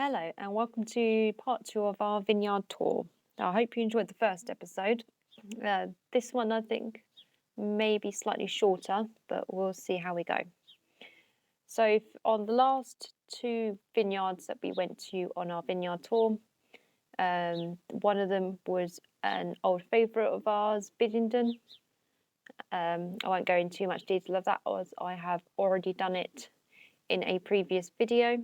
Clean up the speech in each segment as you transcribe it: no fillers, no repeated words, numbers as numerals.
Hello, and welcome to part two of our vineyard tour. I hope you enjoyed the first episode. This one, I think, may be slightly shorter, but we'll see how we go. So, on the last two vineyards that we went to on our vineyard tour, one of them was an old favourite of ours, Biddenden. I won't go into too much detail of that, as I have already done it in a previous video.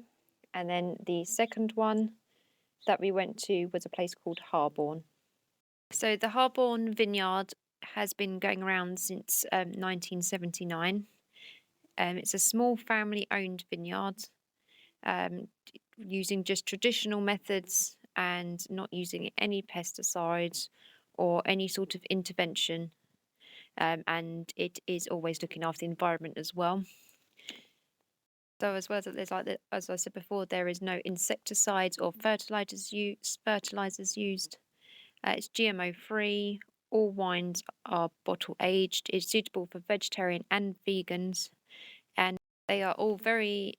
And then the second one that we went to was a place called Harbourne. So the Harbourne Vineyard has been going around since 1979. It's a small family-owned vineyard, using just traditional methods and not using any pesticides or any sort of intervention. And it is always looking after the environment as well. So as well as as I said before, there is no insecticides or fertilizers used. It's GMO free. All wines are bottle aged. It's suitable for vegetarian and vegans, and they are all very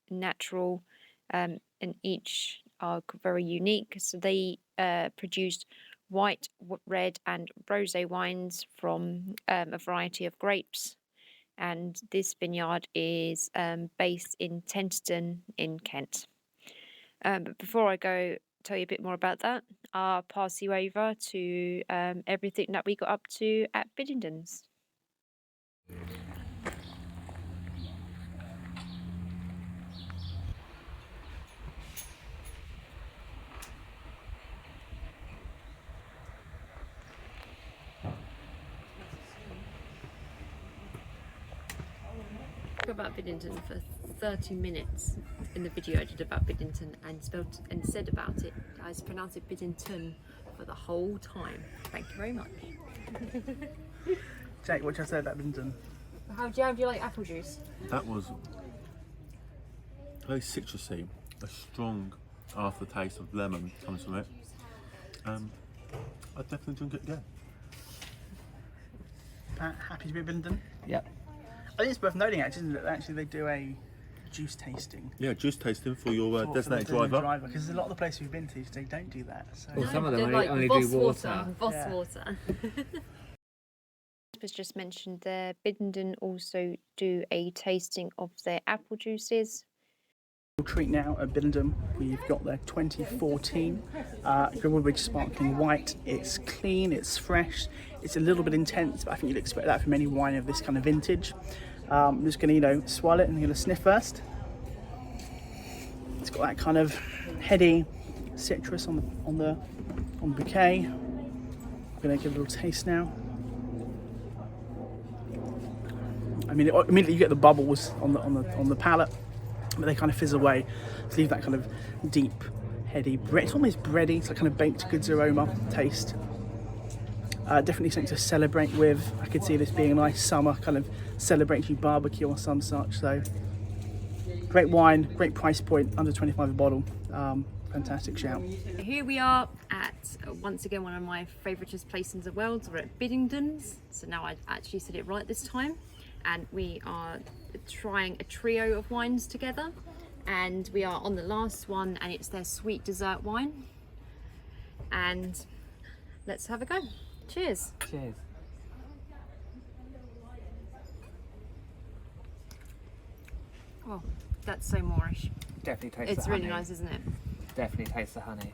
natural, and each are very unique. So they produce white, red, and rosé wines from a variety of grapes. And this vineyard is based in Tenterden in Kent. But before I go tell you a bit more about that, I'll pass you over to everything that we got up to at Biddenden's. About Biddington for 30 minutes in the video I did about Biddington and said about it. I pronounced it Biddington for the whole time. Thank you very much. Jake, what should I say about Biddenden? How do you like apple juice? That was very citrusy, a strong aftertaste of lemon comes from it. I'd definitely drink it again. Pat, happy to be at Biddenden? Yep. I think it's worth noting actually, isn't it, that actually they do a juice tasting. Yeah, juice tasting for your For designated the driver. Because a lot of the places we've been to, they don't do that. So. Well, some of them They're only Voss do water. Voss Yeah. water. Was just mentioned there, Biddenden also do a tasting of their apple juices. Treat now at Biddenden. We've got their 2014 Woodbridge Sparkling White. It's clean, it's fresh, it's a little bit intense, but I think you'd expect that from any wine of this kind of vintage. I'm just going to, swallow it and I'm going to sniff first. It's got that kind of heady citrus on the bouquet. I'm going to give it a little taste now. I mean, immediately you get the bubbles on the palate, but they kind of fizz away to leave that kind of deep, heady bread. It's almost bready. It's like kind of baked goods aroma taste. Definitely something to celebrate with. I could see this being a nice summer kind of celebratory barbecue or some such. So great wine, great price point, under 25 a bottle. Fantastic shout. Here we are at once again one of my favouriteest places in the world. We're at Biddington's. So now I actually said it right this time. And we are trying a trio of wines together, and we are on the last one, and it's their sweet dessert wine. And let's have a go. Cheers. Cheers. Oh, that's so Moorish. Definitely tastes It's the really honey. nice, isn't it? Definitely tastes the honey.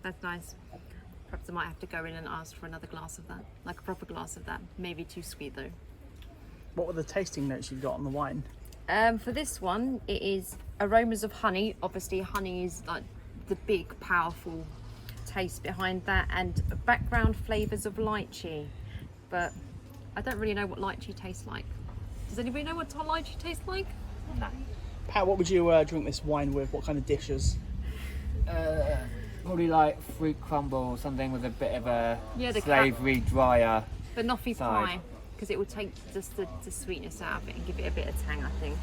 That's nice. Perhaps I might have to go in and ask for another glass of that, like a proper glass of that. Maybe too sweet though. What were the tasting notes you've got on the wine? For this one, it is aromas of honey. Obviously, honey is like the big, powerful taste behind that, and background flavours of lychee. But I don't really know what lychee tastes like. Does anybody know what lychee tastes like? No. Pat, what would you drink this wine with? What kind of dishes? Probably like fruit crumble or something with a bit of a Yeah, the savoury, drier. But nothing Side. pie, because it will take just the sweetness out of it and give it a bit of tang, I think.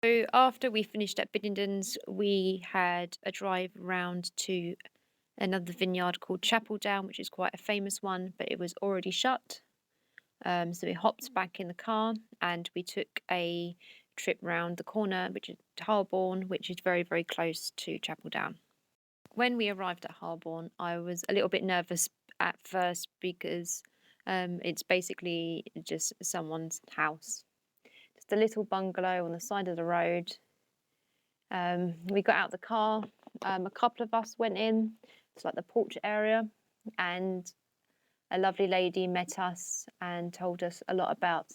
So after we finished at Biddenden's, we had a drive round to another vineyard called Chapel Down, which is quite a famous one, but it was already shut. So we hopped back in the car and we took a trip round the corner, which is Harbourne, which is very, very close to Chapel Down. When we arrived at Harbourne, I was a little bit nervous at first because it's basically just someone's house. Just a little bungalow on the side of the road. We got out the car. A couple of us went in. It's like the porch area, and a lovely lady met us and told us a lot about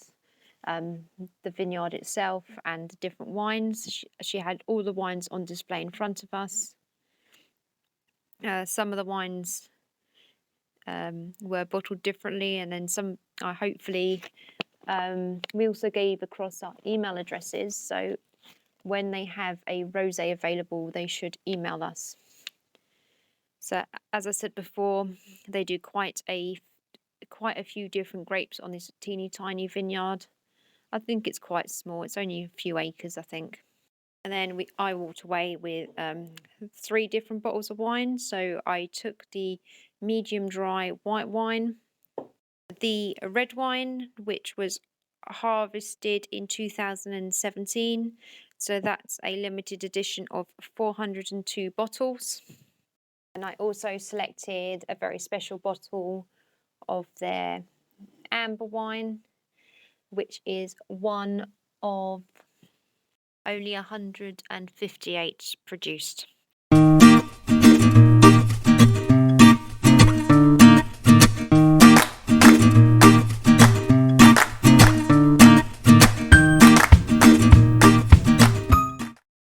the vineyard itself and the different wines. She had all the wines on display in front of us. Some of the wines were bottled differently, and then some hopefully we also gave across our email addresses, so when they have a rosé available they should email us. So as I said before, they do quite a few different grapes on this teeny tiny vineyard. I think it's quite small, it's only a few acres I think. And then I walked away with 3 different bottles of wine. So I took the medium dry white wine, the red wine, which was harvested in 2017. So that's a limited edition of 402 bottles. And I also selected a very special bottle of their amber wine, which is one of only 158 produced.